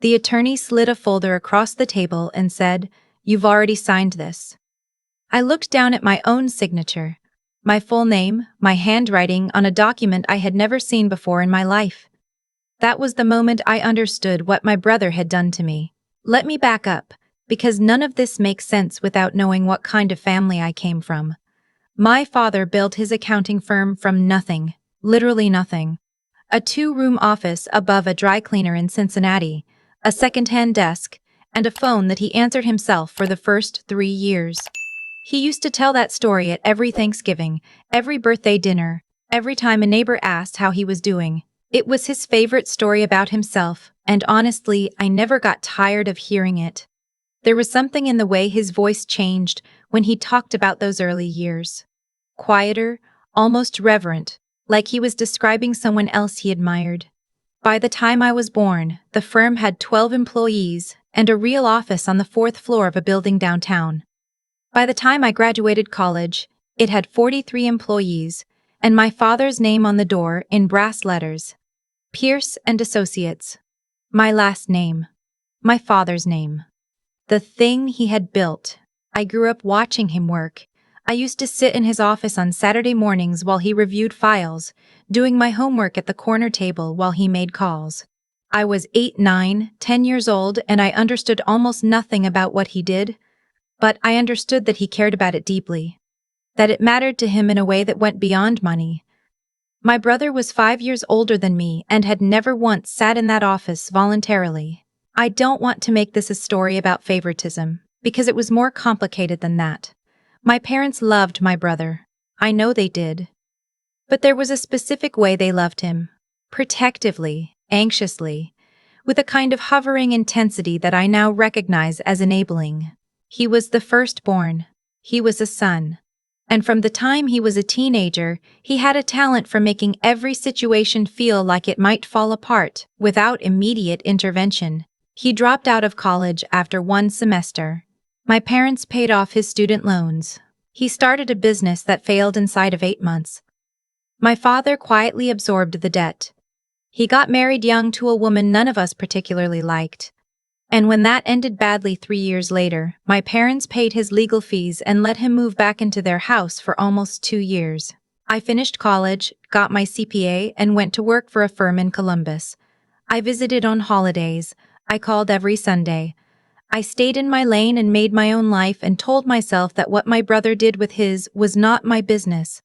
The attorney slid a folder across the table and said, "You've already signed this." I looked down at my own signature, my full name, my handwriting on a document I had never seen before in my life. That was the moment I understood what my brother had done to me. Let me back up, because none of this makes sense without knowing what kind of family I came from. My father built his accounting firm from nothing, literally nothing. A 2-room office above a dry cleaner in Cincinnati, a second-hand desk, and a phone that he answered himself for the first 3 years. He used to tell that story at every Thanksgiving, every birthday dinner, every time a neighbor asked how he was doing. It was his favorite story about himself, and honestly, I never got tired of hearing it. There was something in the way his voice changed when he talked about those early years. Quieter, almost reverent, like he was describing someone else he admired. By the time I was born, the firm had 12 employees and a real office on the 4th floor of a building downtown. By the time I graduated college, it had 43 employees, and my father's name on the door in brass letters. Pierce and Associates. My last name. My father's name. The thing he had built. I grew up watching him work. I used to sit in his office on Saturday mornings while he reviewed files, doing my homework at the corner table while he made calls. I was 8, 9, 10 years old, and I understood almost nothing about what he did, but I understood that he cared about it deeply, that it mattered to him in a way that went beyond money. My brother was 5 years older than me and had never once sat in that office voluntarily. I don't want to make this a story about favoritism, because it was more complicated than that. My parents loved my brother. I know they did. But there was a specific way they loved him. Protectively, anxiously, with a kind of hovering intensity that I now recognize as enabling. He was the firstborn. He was a son. And from the time he was a teenager, he had a talent for making every situation feel like it might fall apart without immediate intervention. He dropped out of college after 1 semester. My parents paid off his student loans. He started a business that failed inside of 8 months. My father quietly absorbed the debt. He got married young to a woman none of us particularly liked. And when that ended badly 3 years later, my parents paid his legal fees and let him move back into their house for almost 2 years. I finished college, got my CPA, and went to work for a firm in Columbus. I visited on holidays. I called every Sunday. I stayed in my lane and made my own life and told myself that what my brother did with his was not my business.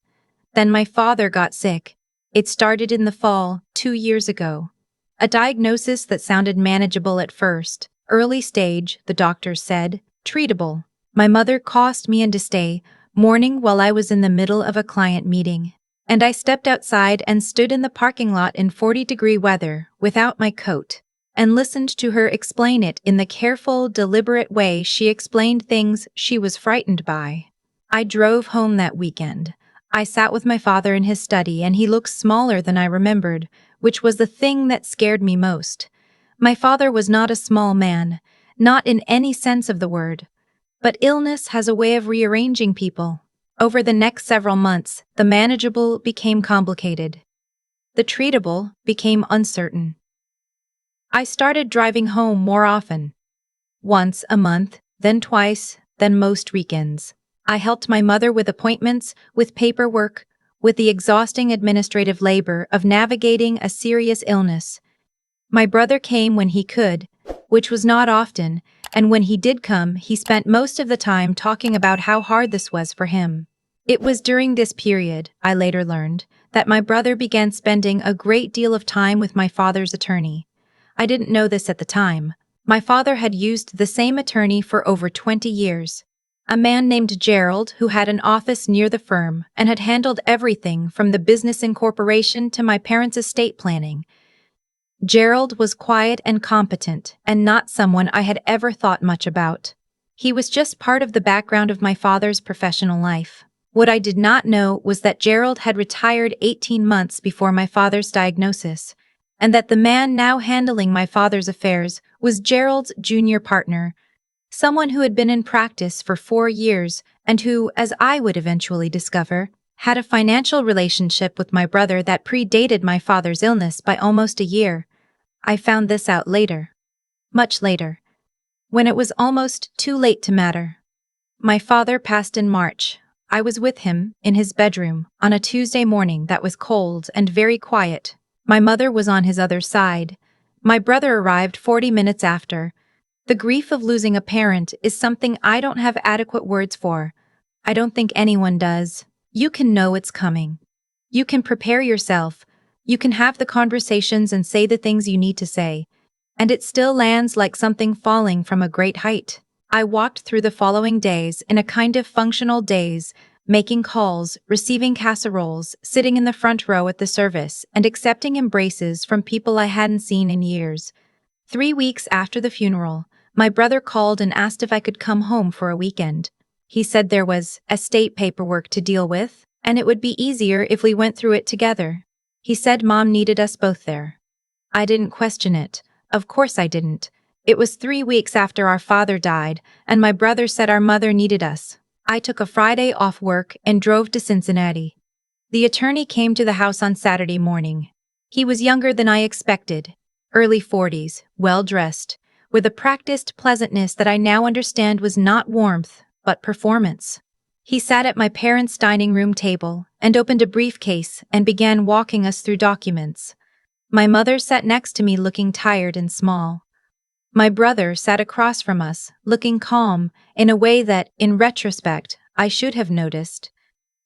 Then my father got sick. It started in the fall, 2 years ago. A diagnosis that sounded manageable at first. Early stage, the doctors said. Treatable. My mother coaxed me in to stay, mourning while I was in the middle of a client meeting. And I stepped outside and stood in the parking lot in 40-degree weather, without my coat, and listened to her explain it in the careful, deliberate way she explained things she was frightened by. I drove home that weekend. I sat with my father in his study and he looked smaller than I remembered, which was the thing that scared me most. My father was not a small man, not in any sense of the word. But illness has a way of rearranging people. Over the next several months, the manageable became complicated. The treatable became uncertain. I started driving home more often. Once a month, then twice, then most weekends. I helped my mother with appointments, with paperwork, with the exhausting administrative labor of navigating a serious illness. My brother came when he could, which was not often, and when he did come, he spent most of the time talking about how hard this was for him. It was during this period, I later learned, that my brother began spending a great deal of time with my father's attorney. I didn't know this at the time. My father had used the same attorney for over 20 years. A man named Gerald who had an office near the firm and had handled everything from the business incorporation to my parents' estate planning. Gerald was quiet and competent, and not someone I had ever thought much about. He was just part of the background of my father's professional life. What I did not know was that Gerald had retired 18 months before my father's diagnosis, and that the man now handling my father's affairs was Gerald's junior partner, someone who had been in practice for 4 years and who, as I would eventually discover, had a financial relationship with my brother that predated my father's illness by almost a year. I found this out later. Much later, when it was almost too late to matter. My father passed in March. I was with him, in his bedroom, on a Tuesday morning that was cold and very quiet. My mother was on his other side. My brother arrived 40 minutes after. The grief of losing a parent is something I don't have adequate words for. I don't think anyone does. You can know it's coming. You can prepare yourself. You can have the conversations and say the things you need to say. And it still lands like something falling from a great height. I walked through the following days in a kind of functional daze, making calls, receiving casseroles, sitting in the front row at the service, and accepting embraces from people I hadn't seen in years. 3 weeks after the funeral, my brother called and asked if I could come home for a weekend. He said there was estate paperwork to deal with, and it would be easier if we went through it together. He said Mom needed us both there. I didn't question it. Of course I didn't. It was 3 weeks after our father died, and my brother said our mother needed us. I took a Friday off work and drove to Cincinnati. The attorney came to the house on Saturday morning. He was younger than I expected, early 40s, well-dressed, with a practiced pleasantness that I now understand was not warmth, but performance. He sat at my parents' dining room table and opened a briefcase and began walking us through documents. My mother sat next to me looking tired and small. My brother sat across from us, looking calm, in a way that, in retrospect, I should have noticed.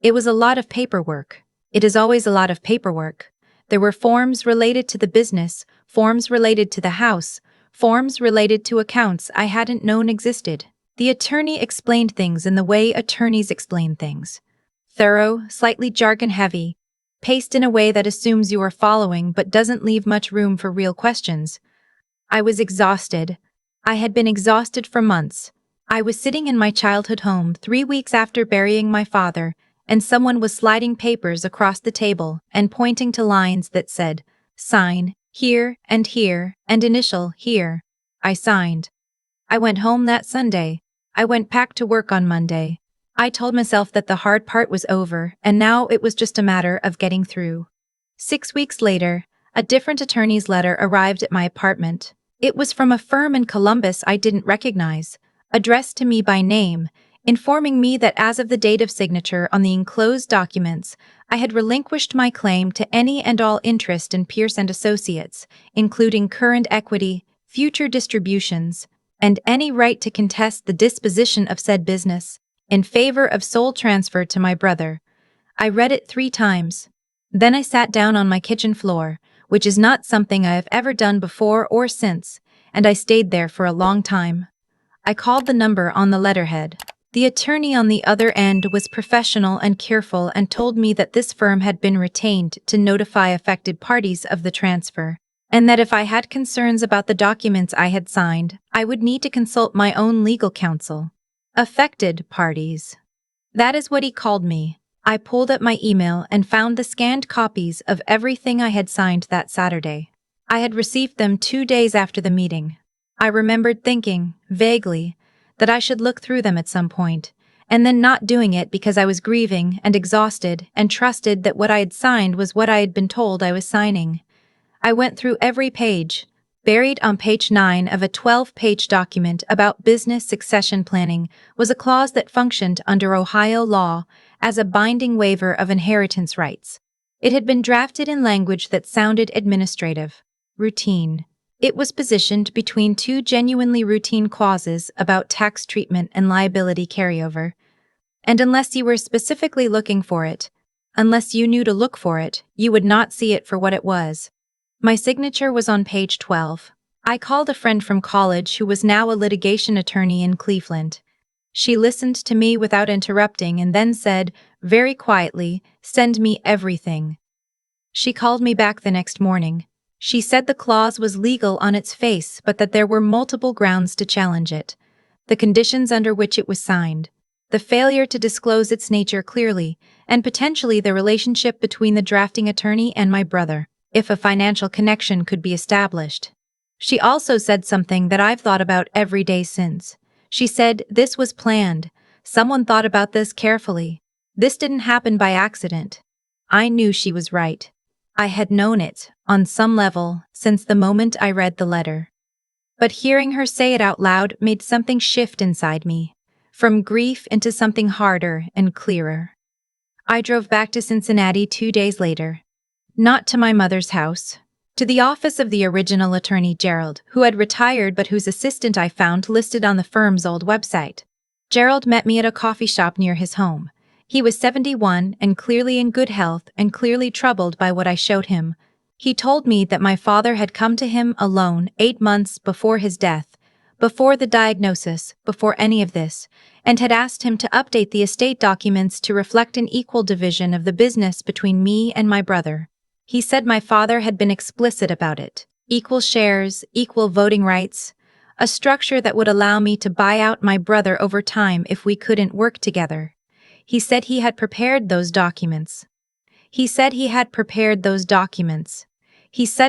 It was a lot of paperwork. It is always a lot of paperwork. There were forms related to the business, forms related to the house, forms related to accounts I hadn't known existed. The attorney explained things in the way attorneys explain things. Thorough, slightly jargon-heavy, paced in a way that assumes you are following but doesn't leave much room for real questions. I was exhausted. I had been exhausted for months. I was sitting in my childhood home 3 weeks after burying my father, and someone was sliding papers across the table and pointing to lines that said, "Sign, here, and initial, here." I signed. I went home that Sunday. I went back to work on Monday. I told myself that the hard part was over, and now it was just a matter of getting through. 6 weeks later, a different attorney's letter arrived at my apartment. It was from a firm in Columbus I didn't recognize, addressed to me by name, informing me that as of the date of signature on the enclosed documents, I had relinquished my claim to any and all interest in Pierce & Associates, including current equity, future distributions, and any right to contest the disposition of said business, in favor of sole transfer to my brother. I read it 3 times. Then I sat down on my kitchen floor, which is not something I have ever done before or since, and I stayed there for a long time. I called the number on the letterhead. The attorney on the other end was professional and careful and told me that this firm had been retained to notify affected parties of the transfer, and that if I had concerns about the documents I had signed, I would need to consult my own legal counsel. Affected parties. That is what he called me. I pulled up my email and found the scanned copies of everything I had signed that Saturday. I had received them 2 days after the meeting. I remembered thinking, vaguely, that I should look through them at some point, and then not doing it because I was grieving and exhausted and trusted that what I had signed was what I had been told I was signing. I went through every page. Buried on page 9 of a 12-page document about business succession planning was a clause that functioned under Ohio law as a binding waiver of inheritance rights. It had been drafted in language that sounded administrative, routine. It was positioned between 2 genuinely routine clauses about tax treatment and liability carryover. And unless you were specifically looking for it, unless you knew to look for it, you would not see it for what it was. My signature was on page 12. I called a friend from college who was now a litigation attorney in Cleveland. She listened to me without interrupting and then said, very quietly, "Send me everything." She called me back the next morning. She said the clause was legal on its face but that there were multiple grounds to challenge it. The conditions under which it was signed, the failure to disclose its nature clearly, and potentially the relationship between the drafting attorney and my brother, if a financial connection could be established. She also said something that I've thought about every day since. She said, "This was planned. Someone thought about this carefully. This didn't happen by accident." I knew she was right. I had known it, on some level, since the moment I read the letter. But hearing her say it out loud made something shift inside me, from grief into something harder and clearer. I drove back to Cincinnati 2 days later. Not to my mother's house. To the office of the original attorney Gerald, who had retired but whose assistant I found listed on the firm's old website. Gerald met me at a coffee shop near his home. He was 71 and clearly in good health and clearly troubled by what I showed him. He told me that my father had come to him alone 8 months before his death, before the diagnosis, before any of this, and had asked him to update the estate documents to reflect an equal division of the business between me and my brother. He said my father had been explicit about it. Equal shares, equal voting rights, a structure that would allow me to buy out my brother over time if we couldn't work together. He said he had prepared those documents. He said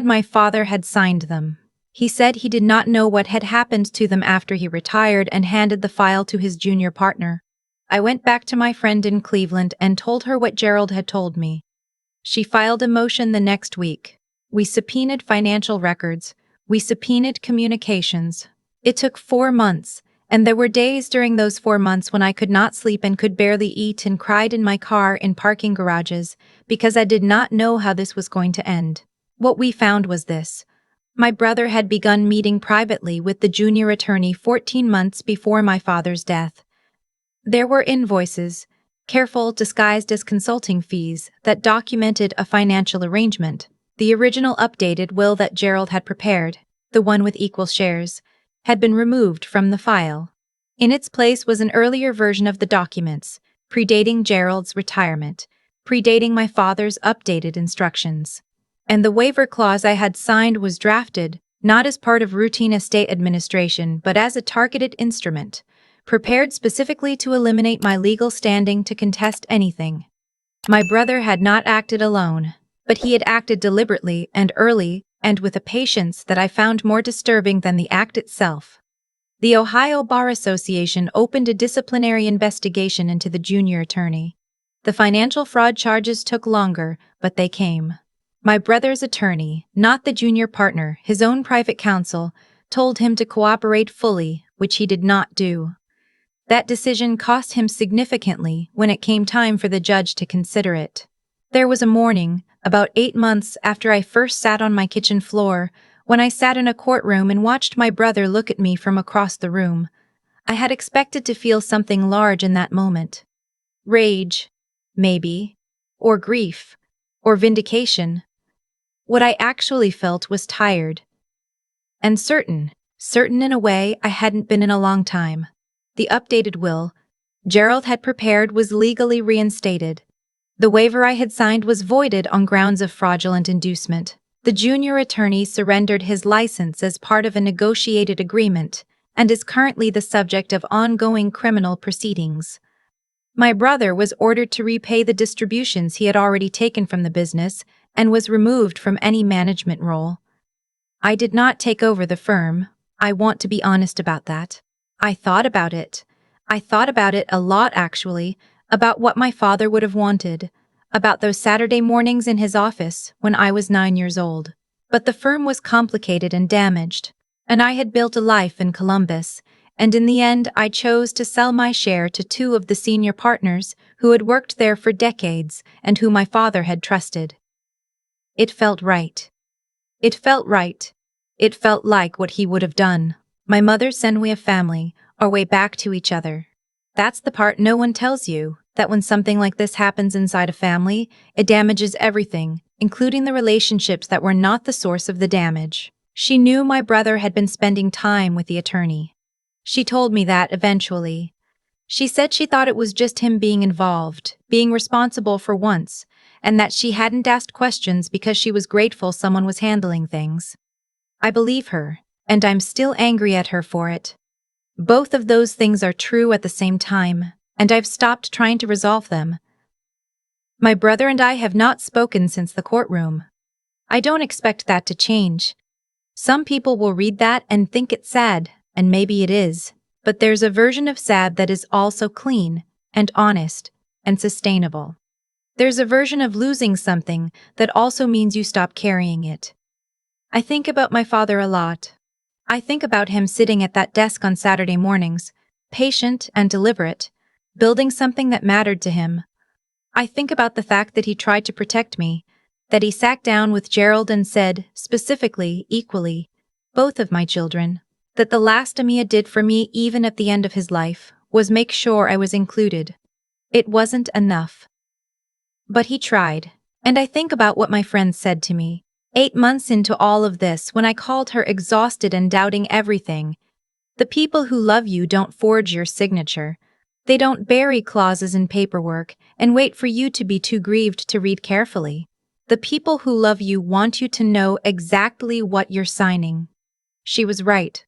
my father had signed them. He said he did not know what had happened to them after he retired and handed the file to his junior partner. I went back to my friend in Cleveland and told her what Gerald had told me. She filed a motion the next week. We subpoenaed financial records. We subpoenaed communications. It took 4 months, and there were days during those 4 months when I could not sleep and could barely eat and cried in my car in parking garages because I did not know how this was going to end. What we found was this. My brother had begun meeting privately with the junior attorney 14 months before my father's death. There were invoices, careful disguised as consulting fees, that documented a financial arrangement. The original updated will that Gerald had prepared, the one with equal shares, had been removed from the file. In its place was an earlier version of the documents, predating Gerald's retirement, predating my father's updated instructions. And the waiver clause I had signed was drafted, not as part of routine estate administration but as a targeted instrument, prepared specifically to eliminate my legal standing to contest anything. My brother had not acted alone, but he had acted deliberately and early and with a patience that I found more disturbing than the act itself. The Ohio Bar Association opened a disciplinary investigation into the junior attorney. The financial fraud charges took longer, but they came. My brother's attorney, not the junior partner, his own private counsel, told him to cooperate fully, which he did not do. That decision cost him significantly when it came time for the judge to consider it. There was a morning, about 8 months after I first sat on my kitchen floor, when I sat in a courtroom and watched my brother look at me from across the room. I had expected to feel something large in that moment. Rage, maybe, or grief, or vindication. What I actually felt was tired. And certain in a way I hadn't been in a long time. The updated will Gerald had prepared was legally reinstated. The waiver I had signed was voided on grounds of fraudulent inducement. The junior attorney surrendered his license as part of a negotiated agreement and is currently the subject of ongoing criminal proceedings. My brother was ordered to repay the distributions he had already taken from the business and was removed from any management role. I did not take over the firm. I want to be honest about that. I thought about it. I thought about it a lot, actually, about what my father would have wanted, about those Saturday mornings in his office when I was 9 years old. But the firm was complicated and damaged, and I had built a life in Columbus, and in the end I chose to sell my share to 2 of the senior partners who had worked there for decades and who my father had trusted. It felt right. It felt right. It felt like what he would have done. My mother's Senway family, our way back to each other. That's the part no one tells you, that when something like this happens inside a family, it damages everything, including the relationships that were not the source of the damage. She knew my brother had been spending time with the attorney. She told me that eventually. She said she thought it was just him being involved, being responsible for once, and that she hadn't asked questions because she was grateful someone was handling things. I believe her, and I'm still angry at her for it. Both of those things are true at the same time, and I've stopped trying to resolve them. My brother and I have not spoken since the courtroom. I don't expect that to change. Some people will read that and think it's sad, and maybe it is, but there's a version of sad that is also clean, and honest, and sustainable. There's a version of losing something that also means you stop carrying it. I think about my father a lot. I think about him sitting at that desk on Saturday mornings, patient and deliberate, building something that mattered to him. I think about the fact that he tried to protect me, that he sat down with Gerald and said, specifically, equally, both of my children, that the last Amia did for me even at the end of his life was make sure I was included. It wasn't enough. But he tried, and I think about what my friends said to me, 8 months into all of this when I called her exhausted and doubting everything. The people who love you don't forge your signature. They don't bury clauses in paperwork and wait for you to be too grieved to read carefully. The people who love you want you to know exactly what you're signing. She was right.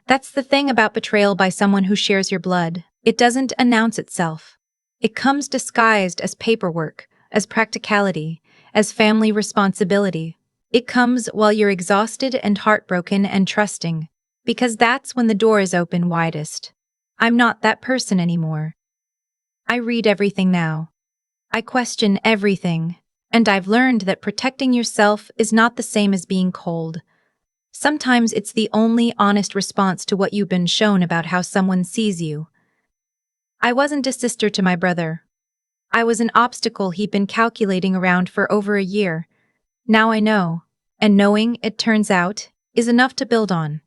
That's the thing about betrayal by someone who shares your blood. It doesn't announce itself. It comes disguised as paperwork, as practicality, as family responsibility. It comes while you're exhausted and heartbroken and trusting, because that's when the door is open widest. I'm not that person anymore. I read everything now. I question everything, and I've learned that protecting yourself is not the same as being cold. Sometimes it's the only honest response to what you've been shown about how someone sees you. I wasn't a sister to my brother. I was an obstacle he'd been calculating around for over a year. Now I know, and knowing, it turns out, is enough to build on.